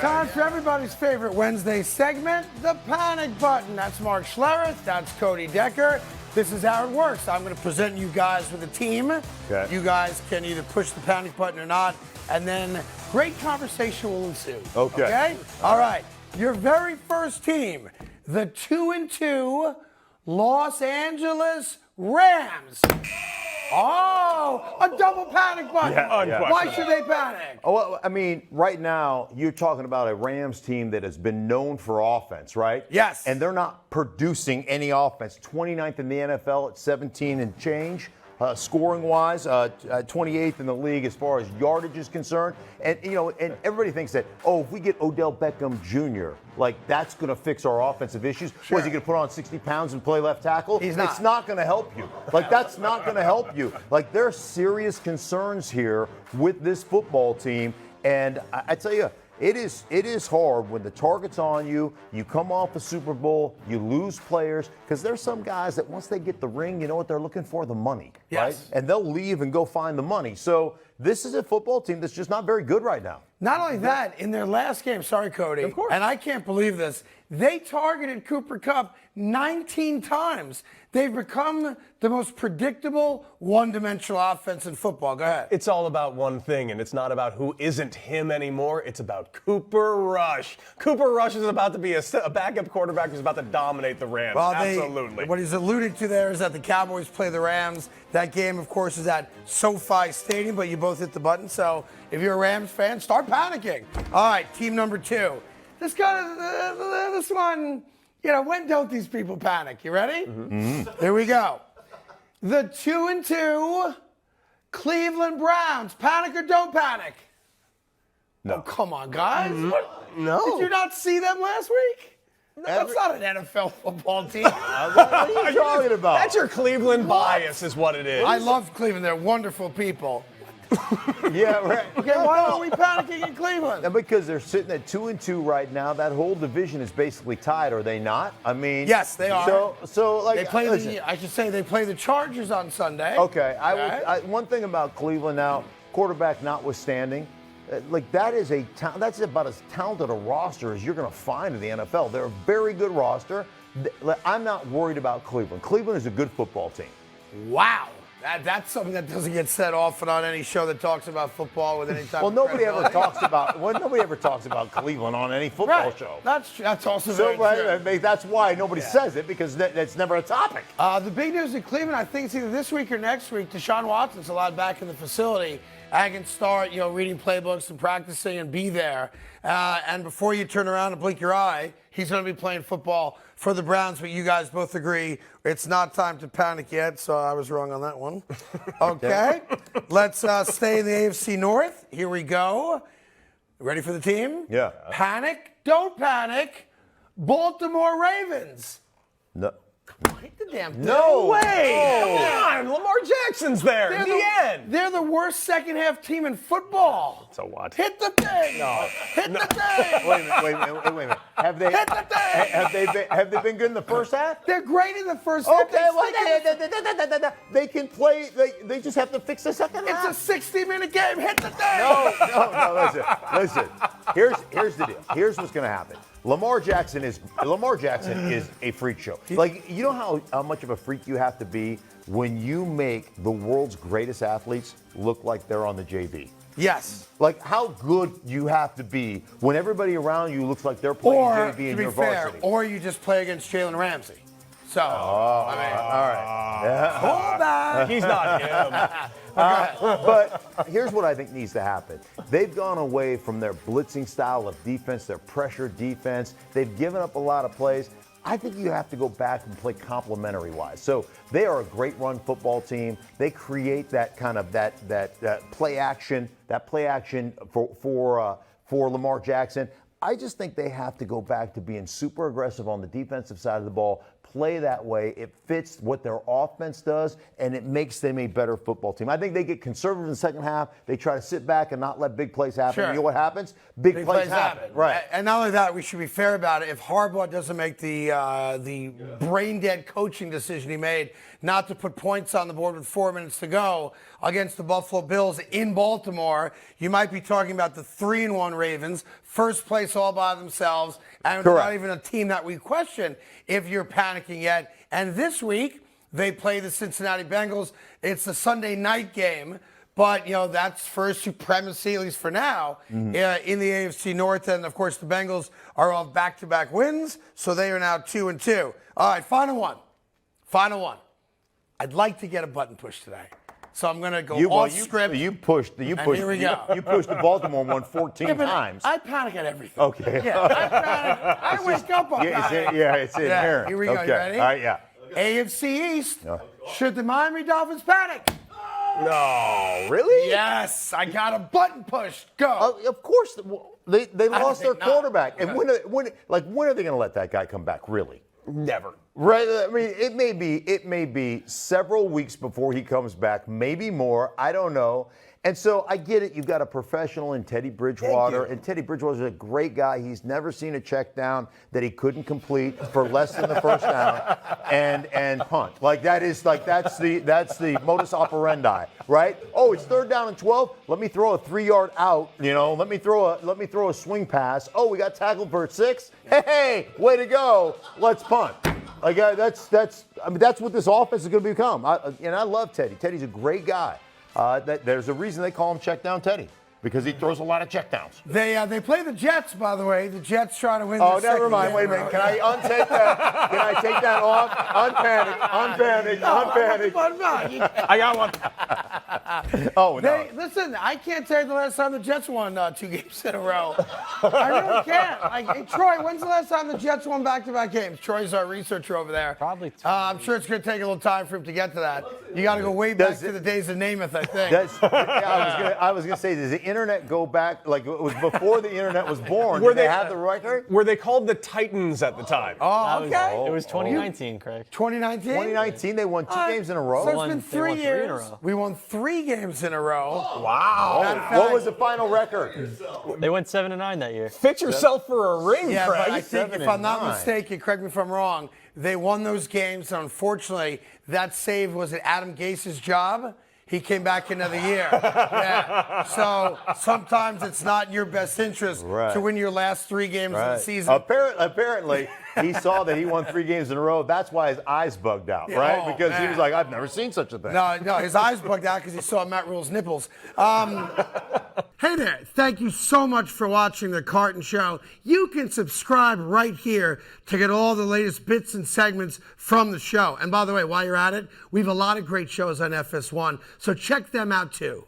Time for everybody's favorite Wednesday segment, the Panic Button. That's Mark Schlereth. That's Cody Decker. This is how it works. I'm going to present you guys with a team. Okay. You guys can either push the panic button or not, and then great conversation will ensue. Okay. All right. Your very first team, the 2-2 Los Angeles Rams. Oh, a double panic button. Yeah. Why should they panic? Oh, well, I mean, right now, you're talking about a Rams team that has been known for offense, right? Yes. And they're not producing any offense. 29th in the NFL at 17 and change. Scoring-wise, 28th in the league as far as yardage is concerned. And, and everybody thinks that, if we get Odell Beckham Jr., like, that's going to fix our offensive issues. Sure. Was he going to put on 60 pounds and play left tackle? He's not. It's not going to help you. Like, that's not going to help you. Like, there are serious concerns here with this football team. And I tell you, it is hard when the target's on you, you come off the Super Bowl, you lose players, because there's some guys that once they get the ring, you know what they're looking for? The money, right? Yes. And they'll leave and go find the money. So this is a football team that's just not very good right now. Not only that, in their last game, sorry, Cody, Of course. and I can't believe this, they targeted Cooper Kupp 19 times. They've become the most predictable, one-dimensional offense in football. Go ahead. It's all about one thing, and it's not about who isn't him anymore. It's about Cooper Rush. Cooper Rush is about to be a backup quarterback who's about to dominate the Rams. Absolutely. What he's alluding to there is that the Cowboys play the Rams. That game, of course, is at SoFi Stadium, but you both hit the button. So if you're a Rams fan, start panicking. All right, team number 2. This one, when don't these people panic? You ready? Mm-hmm. Here we go. The 2-2 Cleveland Browns. Panic or don't panic? No. Oh, come on, guys. No. Did you not see them last week? That's not an NFL football team. What are you talking about? That's your Cleveland bias is what it is. I love Cleveland. They're wonderful people. Yeah, right. Okay, why are we panicking in Cleveland? And because they're sitting at 2-2 right now, that whole division is basically tied, are they not? I mean, Yes, they are. So like, They play listen, I should say they play the Chargers on Sunday. Okay, Right? one thing about Cleveland now, quarterback notwithstanding, that's about as talented a roster as you're going to find in the NFL. They're a very good roster. I'm not worried about Cleveland. Cleveland is a good football team. Wow. That's something that doesn't get said often on any show that talks about football with any type Well, of nobody ever credibility. talks about Cleveland on any football Right. show. That's also very true. I mean, that's why nobody says it, because that's never a topic. The big news in Cleveland, I think it's either this week or next week. Deshaun Watson's allowed back in the facility. I can start, reading playbooks and practicing and be there. And before you turn around and blink your eye, he's going to be playing football for the Browns. But you guys both agree it's not time to panic yet, so I was wrong on that one. Okay, let's stay in the AFC North. Here we go. Ready for the team? Yeah. Panic, don't panic. Baltimore Ravens. No. Hit the damn thing. No Hey, come on, Lamar Jackson's there. They're the end. They're the worst second half team in football. So what? Hit the thing. No. Hit the thing. Wait a minute. Have they? Hit the thing. Have they been good in the first half? They're great in the first half. Okay, they can play. They just have to fix the second half. It's a 60-minute game. Hit the thing. No. Listen. Here's the deal. Here's what's going to happen. Lamar Jackson is a freak show. Like, you know how much of a freak you have to be when you make the world's greatest athletes look like they're on the JV. Yes. Like, how good you have to be when everybody around you looks like they're playing JV in your varsity. Or you just play against Jalen Ramsey. So, all right. Hold back. He's not him. But here's what I think needs to happen. They've gone away from their blitzing style of defense, their pressure defense. They've given up a lot of plays. I think you have to go back and play complementary wise. So they are a great run football team. They create that kind of that play action for Lamar Jackson. I just think they have to go back to being super aggressive on the defensive side of the ball, play that way. It fits what their offense does, and it makes them a better football team. I think they get conservative in the second half. They try to sit back and not let big plays happen. Sure. You know what happens? Big plays happen. Right. And not only that, we should be fair about it. If Harbaugh doesn't make the brain-dead coaching decision he made not to put points on the board with 4 minutes to go against the Buffalo Bills in Baltimore, you might be talking about the 3-1 Ravens, first place all by themselves, and they're not even a team that we question if you're panicking yet. And this week, they play the Cincinnati Bengals. It's the Sunday night game, but, that's first supremacy, at least for now, in the AFC North. And, of course, the Bengals are off back-to-back wins, so they are now 2-2. All right, final one. I'd like to get a button push today. So I'm going to go off script. You pushed. Here we go. You pushed the Baltimore one 14 times. I panic at everything. Okay. Yeah, I panic. I wake up on that. It's inherent. Here we go. Okay. You ready? All right, yeah. AFC East. Should the Miami Dolphins panic? No, really? Yes, I got a button push. Go. Of course, they lost their think not. quarterback. And when are they going to let that guy come back, really? Never. Right. I mean, it may be several weeks before he comes back, maybe more. I don't know. And so I get it. You've got a professional in Teddy Bridgewater, and Teddy Bridgewater's a great guy. He's never seen a check down that he couldn't complete for less than the first down and punt. That's the modus operandi, right? Oh, it's 3rd down and 12. Let me throw a 3-yard out. Let me throw a swing pass. Oh, we got tackled for 6. Hey, way to go. Let's punt. That's what this offense is going to become. I love Teddy. Teddy's a great guy. There's a reason they call him Check Down Teddy, because he throws a lot of checkdowns. They play the Jets, by the way. The Jets try to win. Oh, never mind. Wait a minute. Can I untake that? Can I take that off? Unpanic. I got one. Oh, no. Listen, I can't tell you the last time the Jets won 2 games in a row. I really can't. Hey, Troy, when's the last time the Jets won back-to-back games? Troy's our researcher over there. Probably 2. I'm sure it's going to take a little time for him to get to that. You got to go way back to the days of Namath, I think. I was going to say, does the internet go back, like it was before the internet was born? Did they have the record? Were they called the Titans at the time? Oh, okay. It was 2019, Craig. 2019? 2019, they won 2 games in a row. So it's been 3 years. We won 3 games in a row. Wow. What was the final record? They went 7-9 that year. Fit yourself for a ring, Yeah, Craig. but I think, if I'm not 7-9. mistaken, correct me if I'm wrong, they won those games, and unfortunately, that save was it Adam Gase's job. He came back another year. Yeah. So sometimes it's not in your best interest to win your last 3 games of the season. Apparently, he saw that he won 3 games in a row. That's why his eyes bugged out, right? Oh, Because he man. was like, I've never seen such a thing. No, his eyes bugged out because he saw Matt Rule's nipples. Hey there, thank you so much for watching The Carton Show. You can subscribe right here to get all the latest bits and segments from the show. And by the way, while you're at it, we have a lot of great shows on FS1, so check them out too.